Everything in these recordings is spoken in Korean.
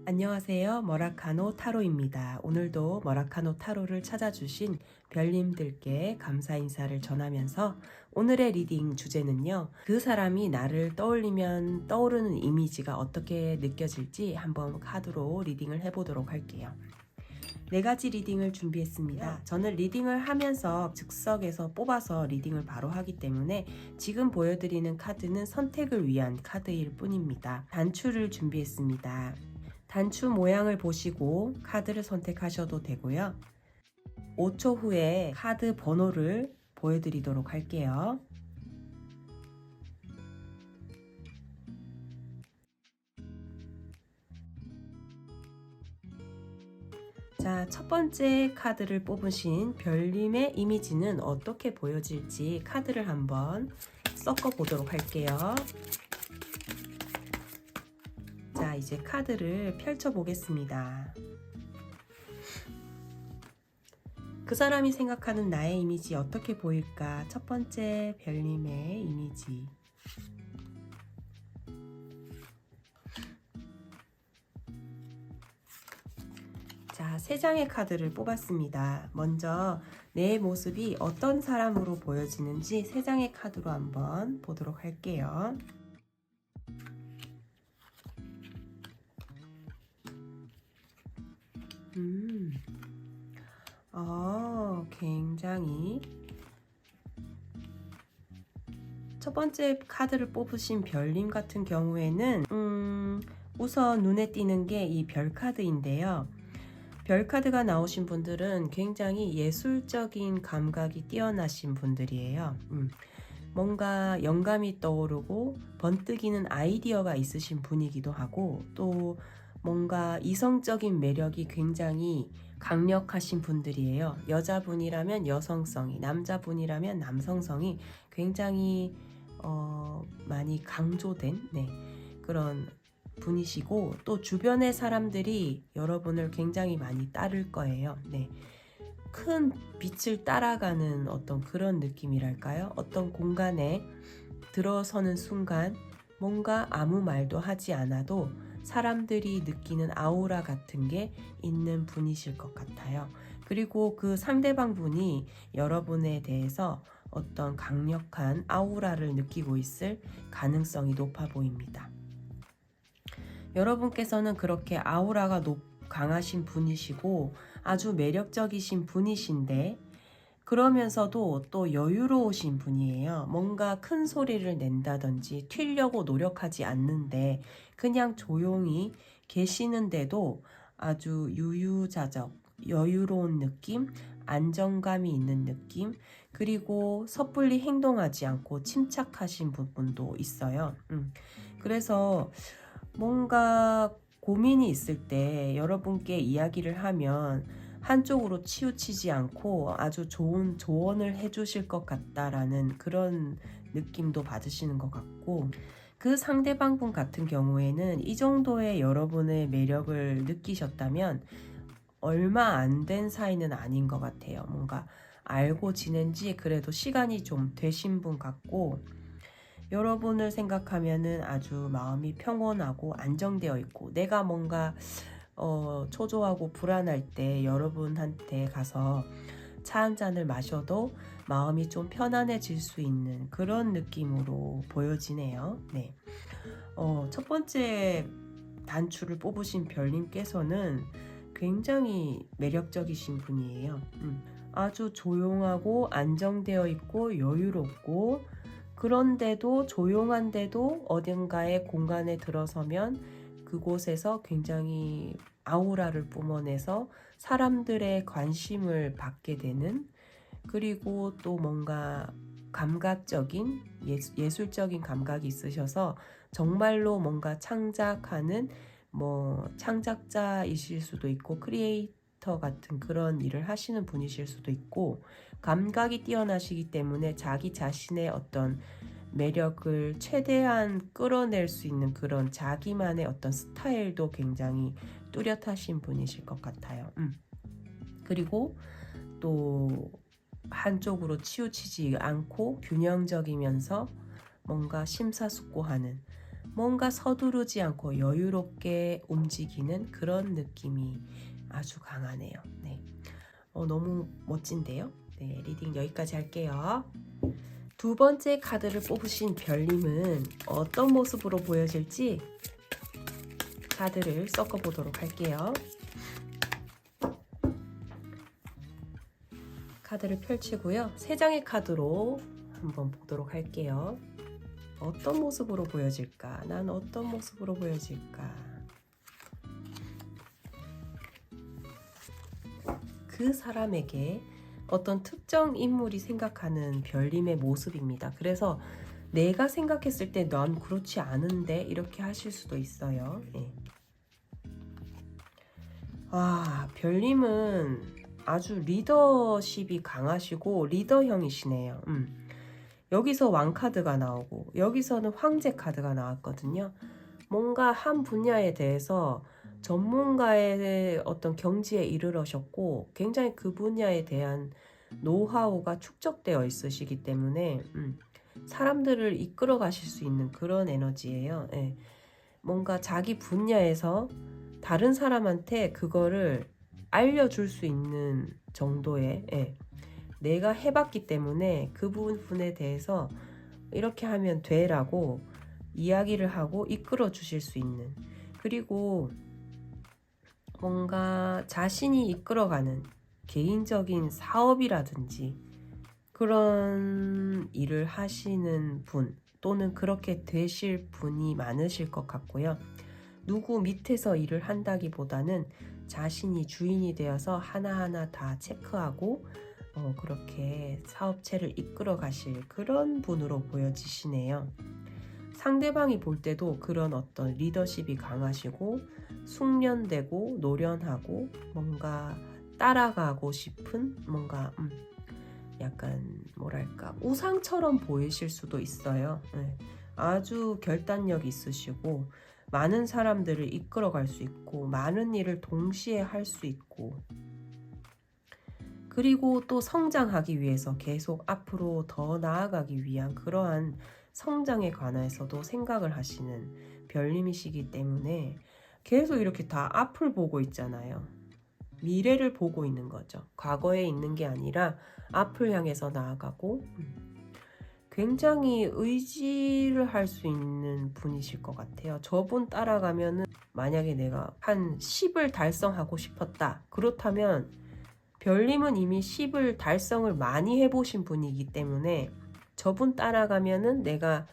안녕하세요. 머라카노 타로입니다. 오늘도 머라카노 타로를 찾아주신 별님들께 감사 인사를 전하면서 오늘의 리딩 주제는요. 그 사람이 나를 떠올리면 떠오르는 이미지가 어떻게 느껴질지 한번 카드로 리딩을 해보도록 할게요. 4가지 리딩을 준비했습니다. 저는 리딩을 하면서 즉석에서 뽑아서 리딩을 바로 하기 때문에 지금 보여드리는 카드는 선택을 위한 카드일 뿐입니다. 단추를 준비했습니다. 단추 모양을 보시고 카드를 선택하셔도 되고요. 5초 후에 카드 번호를 보여드리도록 할게요. 자, 첫 번째 카드를 뽑으신 별님의 이미지는 어떻게 보여질지 카드를 한번 섞어 보도록 할게요. 자, 이제 카드를 펼쳐 보겠습니다. 그 사람이 생각하는 나의 이미지 어떻게 보일까? 첫 번째 별님의 이미지. 자, 3장의 카드를 뽑았습니다. 먼저 내 모습이 어떤 사람으로 보여지는지 3장의 카드로 한번 보도록 할게요. 굉장히 첫 번째 카드를 뽑으신 별님 같은 경우에는 우선 눈에 띄는 게 이 별 카드인데요. 별 카드가 나오신 분들은 굉장히 예술적인 감각이 뛰어나신 분들이에요. 뭔가 영감이 떠오르고 번뜩이는 아이디어가 있으신 분이기도 하고 또 뭔가 이성적인 매력이 굉장히 강력하신 분들이에요. 여자분이라면 여성성이, 남자분이라면 남성성이 굉장히 많이 강조된 그런 분이시고 또 주변의 사람들이 여러분을 굉장히 많이 따를 거예요. 큰 빛을 따라가는 어떤 그런 느낌이랄까요? 어떤 공간에 들어서는 순간 뭔가 아무 말도 하지 않아도 사람들이 느끼는 아우라 같은 게 있는 분이실 것 같아요. 그리고 그 상대방 분이 여러분에 대해서 어떤 강력한 아우라를 느끼고 있을 가능성이 높아 보입니다. 여러분께서는 그렇게 아우라가 강하신 분이시고 아주 매력적이신 분이신데 그러면서도 또 여유로우신 분이에요. 뭔가 큰 소리를 낸다든지 튀려고 노력하지 않는데 그냥 조용히 계시는데도 아주 유유자적, 여유로운 느낌, 안정감이 있는 느낌, 그리고 섣불리 행동하지 않고 침착하신 부분도 있어요. 그래서 뭔가 고민이 있을 때 여러분께 이야기를 하면 한쪽으로 치우치지 않고 아주 좋은 조언을 해주실 것 같다라는 그런 느낌도 받으시는 것 같고 그 상대방 분 같은 경우에는 이 정도의 여러분의 매력을 느끼셨다면 얼마 안 된 사이는 아닌 것 같아요. 뭔가 알고 지낸 지 그래도 시간이 좀 되신 분 같고 여러분을 생각하면은 아주 마음이 평온하고 안정되어 있고 내가 뭔가 초조하고 불안할 때 여러분한테 가서 차 한 잔을 마셔도 마음이 좀 편안해질 수 있는 그런 느낌으로 보여지네요. 첫 번째 단추를 뽑으신 별님께서는 굉장히 매력적이신 분이에요. 아주 조용하고 안정되어 있고 여유롭고 그런데도 조용한데도 어딘가의 공간에 들어서면 그곳에서 굉장히 아우라를 뿜어내서 사람들의 관심을 받게 되는 그리고 또 뭔가 감각적인 예술적인 감각이 있으셔서 정말로 뭔가 창작하는 창작자이실 수도 있고 크리에이터 같은 그런 일을 하시는 분이실 수도 있고 감각이 뛰어나시기 때문에 자기 자신의 어떤 매력을 최대한 끌어낼 수 있는 그런 자기만의 어떤 스타일도 굉장히 뚜렷하신 분이실 것 같아요. 그리고 또 한쪽으로 치우치지 않고 균형적이면서 뭔가 심사숙고하는 뭔가 서두르지 않고 여유롭게 움직이는 그런 느낌이 아주 강하네요. 네. 너무 멋진데요. 네, 리딩 여기까지 할게요. 두 번째 카드를 뽑으신 별님은 어떤 모습으로 보여질지 카드를 섞어 보도록 할게요. 카드를 펼치고요. 세 장의 카드로 한번 보도록 할게요. 어떤 모습으로 보여질까? 난 어떤 모습으로 보여질까? 그 사람에게 어떤 특정 인물이 생각하는 별님의 모습입니다. 그래서 내가 생각했을 때 난 그렇지 않은데 이렇게 하실 수도 있어요. 네. 별님은 아주 리더십이 강하시고 리더형이시네요. 여기서 왕카드가 나오고 여기서는 황제 카드가 나왔거든요. 뭔가 한 분야에 대해서 전문가의 어떤 경지에 이르러셨고 굉장히 그 분야에 대한 노하우가 축적되어 있으시기 때문에 사람들을 이끌어 가실 수 있는 그런 에너지예요. 예. 뭔가 자기 분야에서 다른 사람한테 그거를 알려줄 수 있는 정도의 내가 해봤기 때문에 그 부분에 대해서 이렇게 하면 돼라고 이야기를 하고 이끌어 주실 수 있는, 그리고 뭔가 자신이 이끌어가는 개인적인 사업이라든지 그런 일을 하시는 분 또는 그렇게 되실 분이 많으실 것 같고요. 누구 밑에서 일을 한다기보다는 자신이 주인이 되어서 하나하나 다 체크하고 그렇게 사업체를 이끌어 가실 그런 분으로 보여지시네요. 상대방이 볼 때도 그런 어떤 리더십이 강하시고 숙련되고 노련하고 뭔가 따라가고 싶은 뭔가 약간 뭐랄까 우상처럼 보이실 수도 있어요. 네. 아주 결단력 있으시고 많은 사람들을 이끌어갈 수 있고 많은 일을 동시에 할 수 있고, 그리고 또 성장하기 위해서 계속 앞으로 더 나아가기 위한 그러한 성장에 관해서도 생각을 하시는 별님이시기 때문에 계속 이렇게 다 앞을 보고 있잖아요. 미래를 보고 있는 거죠. 과거에 있는 게 아니라 앞을 향해서 나아가고 굉장히 의지를 할 수 있는 분이실 것 같아요. 저분 따라가면은 만약에 내가 한 10을 달성하고 싶었다. 그렇다면 별님은 이미 10을 달성을 많이 해보신 분이기 때문에 저분 따라가면은 내가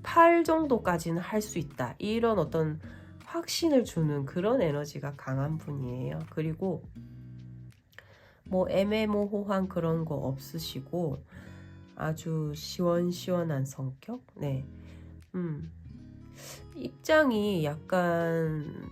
8 정도까지는 할 수 있다. 이런 어떤 확신을 주는 그런 에너지가 강한 분이에요. 그리고 뭐 애매모호한 그런 거 없으시고 아주 시원시원한 성격? 네. 입장이 약간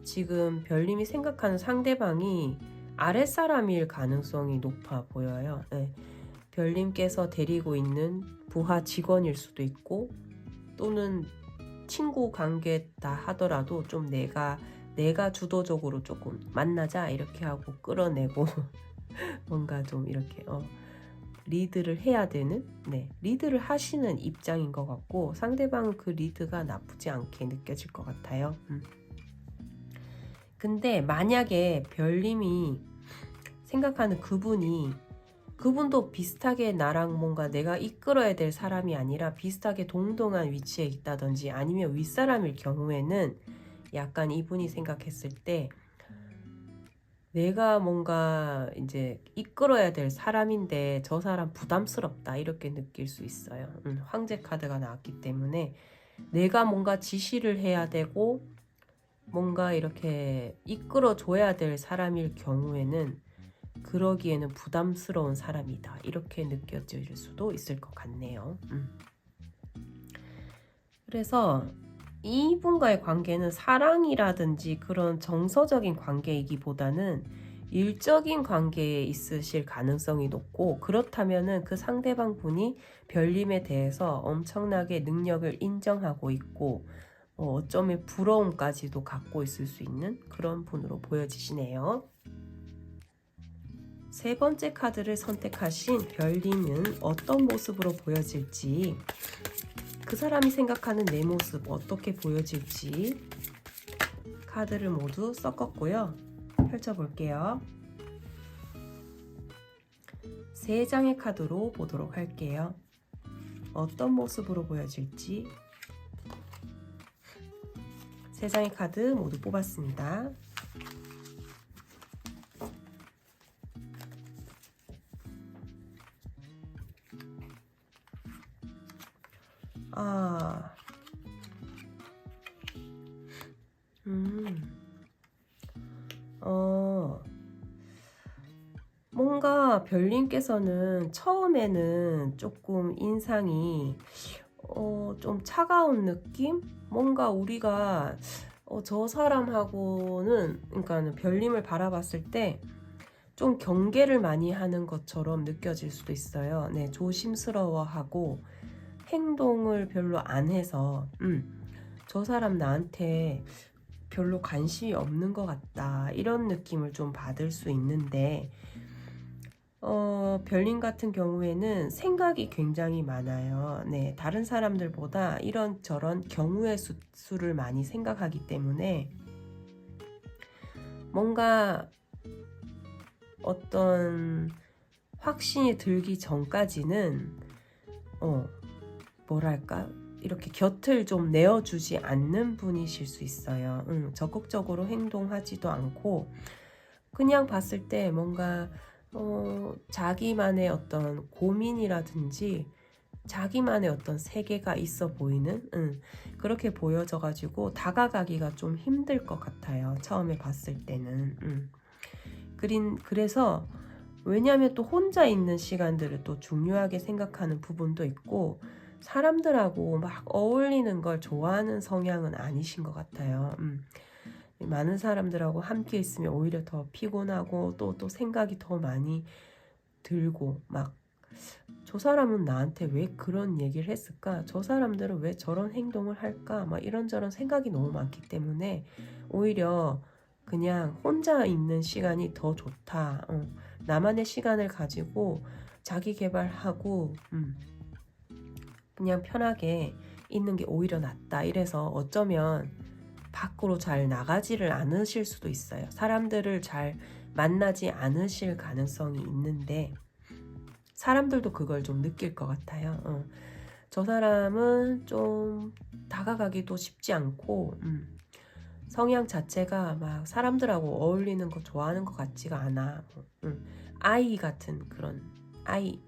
지금 별님이 생각하는 상대방이 아랫사람일 가능성이 높아 보여요. 네. 별님께서 데리고 있는 부하 직원일 수도 있고 또는 친구 관계다 하더라도 좀 내가 주도적으로 조금 만나자 이렇게 하고 끌어내고 뭔가 좀 이렇게 리드를 해야 되는, 리드를 하시는 입장인 것 같고 상대방은 그 리드가 나쁘지 않게 느껴질 것 같아요. 근데 만약에 별님이 생각하는 그분도 비슷하게 나랑 뭔가 내가 이끌어야 될 사람이 아니라 비슷하게 동등한 위치에 있다든지 아니면 윗사람일 경우에는 약간 이분이 생각했을 때 내가 뭔가 이제 이끌어야 될 사람인데 저 사람 부담스럽다 이렇게 느낄 수 있어요. 황제 카드가 나왔기 때문에 내가 뭔가 지시를 해야 되고 뭔가 이렇게 이끌어줘야 될 사람일 경우에는 그러기에는 부담스러운 사람이다 이렇게 느껴질 수도 있을 것 같네요. 그래서 이분과의 관계는 사랑이라든지 그런 정서적인 관계이기보다는 일적인 관계에 있으실 가능성이 높고, 그렇다면은 그 상대방 분이 별님에 대해서 엄청나게 능력을 인정하고 있고 어쩌면 부러움까지도 갖고 있을 수 있는 그런 분으로 보여지시네요. 세 번째 카드를 선택하신 별님은 어떤 모습으로 보여질지 그 사람이 생각하는 내 모습 어떻게 보여질지 카드를 모두 섞었고요. 펼쳐볼게요. 3장의 카드로 보도록 할게요. 어떤 모습으로 보여질지 3장의 카드 모두 뽑았습니다. 뭔가 별님께서는 처음에는 조금 인상이 좀 차가운 느낌? 뭔가 우리가 저 사람하고는, 그러니까 별님을 바라봤을 때 좀 경계를 많이 하는 것처럼 느껴질 수도 있어요. 네, 조심스러워하고 행동을 별로 안 해서 저 사람 나한테 별로 관심이 없는 것 같다, 이런 느낌을 좀 받을 수 있는데 별님 같은 경우에는 생각이 굉장히 많아요. 네, 다른 사람들보다 이런저런 경우의 수를 많이 생각하기 때문에 뭔가 어떤 확신이 들기 전까지는 뭐랄까, 이렇게 곁을 좀 내어주지 않는 분이실 수 있어요. 적극적으로 행동하지도 않고 그냥 봤을 때 뭔가 자기만의 어떤 고민이라든지 자기만의 어떤 세계가 있어 보이는 그렇게 보여져가지고 다가가기가 좀 힘들 것 같아요. 처음에 봤을 때는. 그래서 왜냐하면 또 혼자 있는 시간들을 또 중요하게 생각하는 부분도 있고 사람들하고 막 어울리는 걸 좋아하는 성향은 아니신 것 같아요. 많은 사람들하고 함께 있으면 오히려 더 피곤하고 또 생각이 더 많이 들고 막 저 사람은 나한테 왜 그런 얘기를 했을까? 저 사람들은 왜 저런 행동을 할까? 막 이런저런 생각이 너무 많기 때문에 오히려 그냥 혼자 있는 시간이 더 좋다. 나만의 시간을 가지고 자기 개발하고 그냥 편하게 있는 게 오히려 낫다. 이래서 어쩌면 밖으로 잘 나가지를 않으실 수도 있어요. 사람들을 잘 만나지 않으실 가능성이 있는데 사람들도 그걸 좀 느낄 것 같아요. 저 사람은 좀 다가가기도 쉽지 않고 성향 자체가 막 사람들하고 어울리는 거 좋아하는 것 같지가 않아. 아이 같은 그런 아이,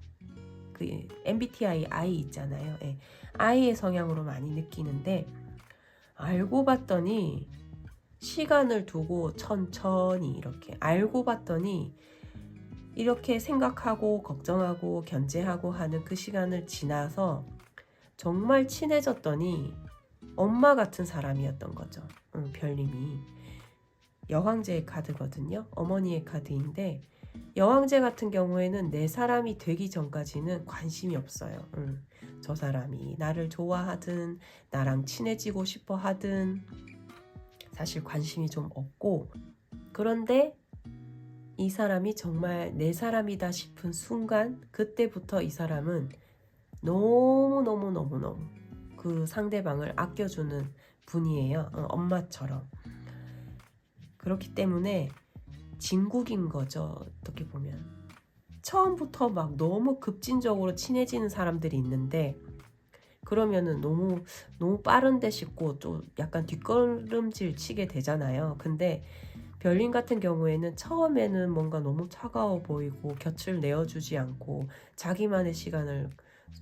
그 MBTI I 있잖아요. 예. I의 성향으로 많이 느끼는데 알고 봤더니 시간을 두고 천천히 이렇게 알고 봤더니 이렇게 생각하고 걱정하고 견제하고 하는 그 시간을 지나서 정말 친해졌더니 엄마 같은 사람이었던 거죠. 별님이. 여왕제의 카드거든요. 어머니의 카드인데 여왕제 같은 경우에는 내 사람이 되기 전까지는 관심이 없어요. 저 사람이 나를 좋아하든 나랑 친해지고 싶어 하든 사실 관심이 좀 없고, 그런데 이 사람이 정말 내 사람이다 싶은 순간 그때부터 이 사람은 너무너무너무너무 그 상대방을 아껴주는 분이에요. 엄마처럼. 그렇기 때문에 진국인 거죠. 어떻게 보면 처음부터 막 너무 급진적으로 친해지는 사람들이 있는데 그러면은 너무 빠른데 싶고 좀 약간 뒷걸음질 치게 되잖아요. 근데 별님 같은 경우에는 처음에는 뭔가 너무 차가워 보이고 곁을 내어주지 않고 자기만의 시간을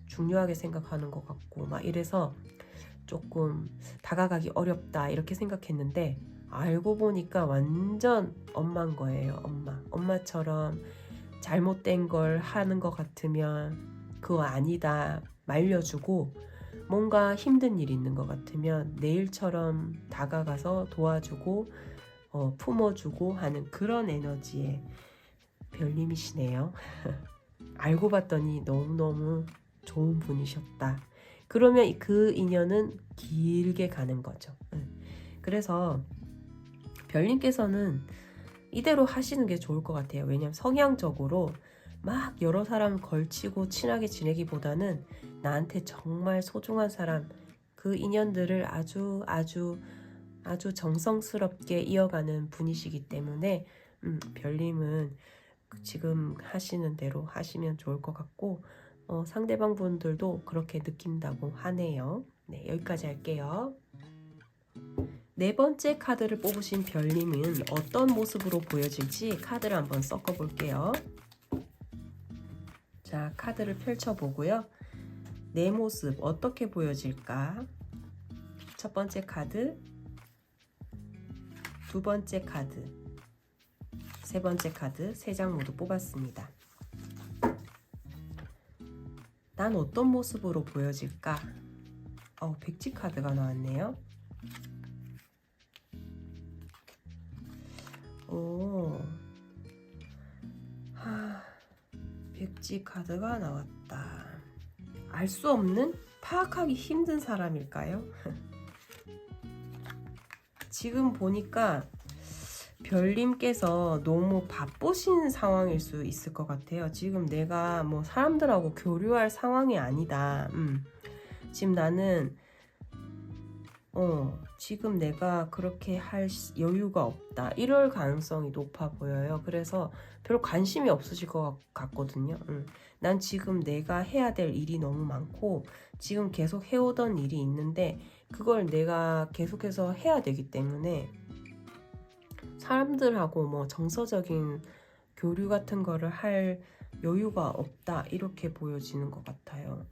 중요하게 생각하는 것 같고 막 이래서 조금 다가가기 어렵다 이렇게 생각했는데 알고 보니까 완전 엄마인 거예요. 엄마처럼 잘못된 걸 하는 것 같으면 그거 아니다 말려주고, 뭔가 힘든 일이 있는 것 같으면 내일처럼 다가가서 도와주고 품어주고 하는 그런 에너지의 별님이시네요. 알고 봤더니 너무너무 좋은 분이셨다. 그러면 그 인연은 길게 가는 거죠. 그래서 별님께서는 이대로 하시는 게 좋을 것 같아요. 왜냐면 성향적으로 막 여러 사람 걸치고 친하게 지내기보다는 나한테 정말 소중한 사람, 그 인연들을 아주 정성스럽게 이어가는 분이시기 때문에 별님은 지금 하시는 대로 하시면 좋을 것 같고 상대방 분들도 그렇게 느낀다고 하네요. 네, 여기까지 할게요. 네 번째 카드를 뽑으신 별님은 어떤 모습으로 보여질지 카드를 한번 섞어 볼게요. 자, 카드를 펼쳐보고요. 내 모습 어떻게 보여질까? 첫 번째 카드, 두 번째 카드, 세 번째 카드 3장 모두 뽑았습니다. 난 어떤 모습으로 보여질까? 백지 카드가 나왔네요. 백지 카드가 나왔다. 알 수 없는? 파악하기 힘든 사람일까요? 지금 보니까 별님께서 너무 바쁘신 상황일 수 있을 것 같아요. 지금 내가 뭐 사람들하고 교류할 상황이 아니다. 지금 나는 지금 내가 그렇게 할 여유가 없다. 이럴 가능성이 높아 보여요. 그래서 별 관심이 없으실 것 같거든요. 난 지금 내가 해야 될 일이 너무 많고 지금 계속 해오던 일이 있는데 그걸 내가 계속해서 해야 되기 때문에 사람들하고 뭐 정서적인 교류 같은 거를 할 여유가 없다. 이렇게 보여지는 것 같아요.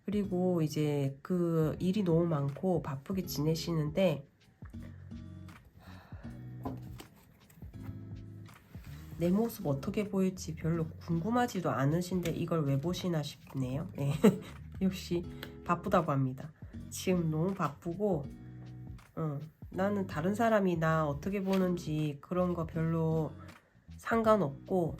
그리고 이제 그 일이 너무 많고 바쁘게 지내시는데 내 모습 어떻게 보일지 별로 궁금하지도 않으신데 이걸 왜 보시나 싶네요. 네. 역시 바쁘다고 합니다. 지금 너무 바쁘고 나는 다른 사람이 나 어떻게 보는지 그런 거 별로 상관없고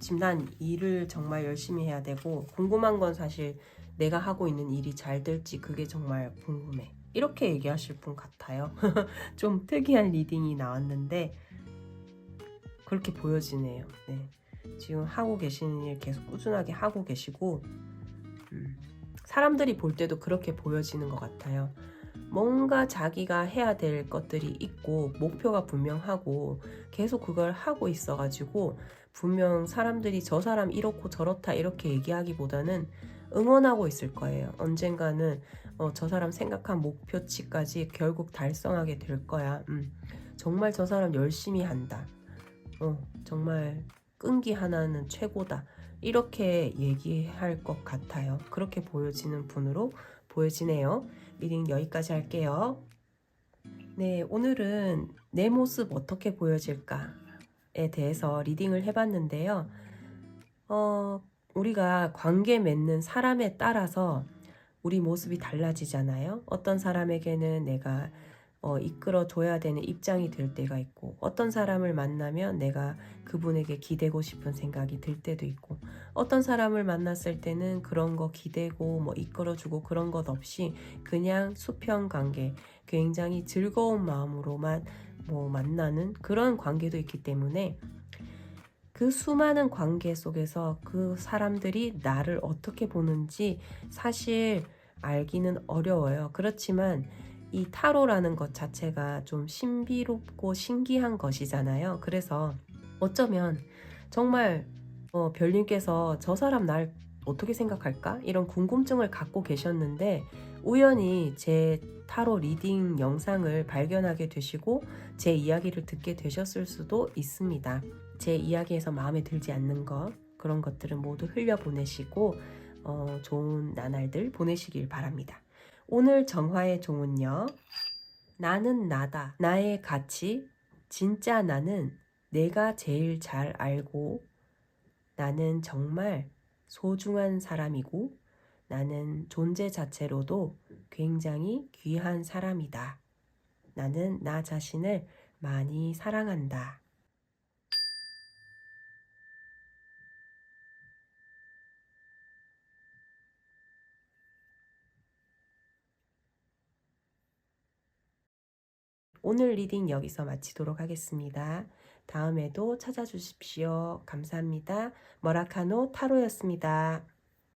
지금 난 일을 정말 열심히 해야 되고 궁금한 건 사실 내가 하고 있는 일이 잘 될지 그게 정말 궁금해. 이렇게 얘기하실 분 같아요. 좀 특이한 리딩이 나왔는데 그렇게 보여지네요. 네. 지금 하고 계시는 일 계속 꾸준하게 하고 계시고 사람들이 볼 때도 그렇게 보여지는 것 같아요. 뭔가 자기가 해야 될 것들이 있고 목표가 분명하고 계속 그걸 하고 있어가지고 분명 사람들이 저 사람 이렇고 저렇다 이렇게 얘기하기보다는 응원하고 있을 거예요. 언젠가는 저 사람 생각한 목표치까지 결국 달성하게 될 거야. 정말 저 사람 열심히 한다. 정말 끈기 하나는 최고다. 이렇게 얘기할 것 같아요. 그렇게 보여지는 분으로 보여지네요. 리딩 여기까지 할게요. 네, 오늘은 내 모습 어떻게 보여질까에 대해서 리딩을 해봤는데요. 우리가 관계 맺는 사람에 따라서 우리 모습이 달라지잖아요. 어떤 사람에게는 내가 이끌어줘야 되는 입장이 될 때가 있고 어떤 사람을 만나면 내가 그분에게 기대고 싶은 생각이 들 때도 있고 어떤 사람을 만났을 때는 그런 거 기대고 뭐 이끌어주고 그런 것 없이 그냥 수평 관계 굉장히 즐거운 마음으로만 뭐 만나는 그런 관계도 있기 때문에 그 수많은 관계 속에서 그 사람들이 나를 어떻게 보는지 사실 알기는 어려워요. 그렇지만 이 타로라는 것 자체가 좀 신비롭고 신기한 것이잖아요. 그래서 어쩌면 정말 별님께서 저 사람 날 어떻게 생각할까? 이런 궁금증을 갖고 계셨는데 우연히 제 타로 리딩 영상을 발견하게 되시고 제 이야기를 듣게 되셨을 수도 있습니다. 제 이야기에서 마음에 들지 않는 것 그런 것들은 모두 흘려보내시고 좋은 나날들 보내시길 바랍니다. 오늘 정화의 종은요. 나는 나다. 나의 가치. 진짜 나는 내가 제일 잘 알고 나는 정말 소중한 사람이고 나는 존재 자체로도 굉장히 귀한 사람이다. 나는 나 자신을 많이 사랑한다. 오늘 리딩 여기서 마치도록 하겠습니다. 다음에도 찾아주십시오. 감사합니다. 머라카노 타로였습니다.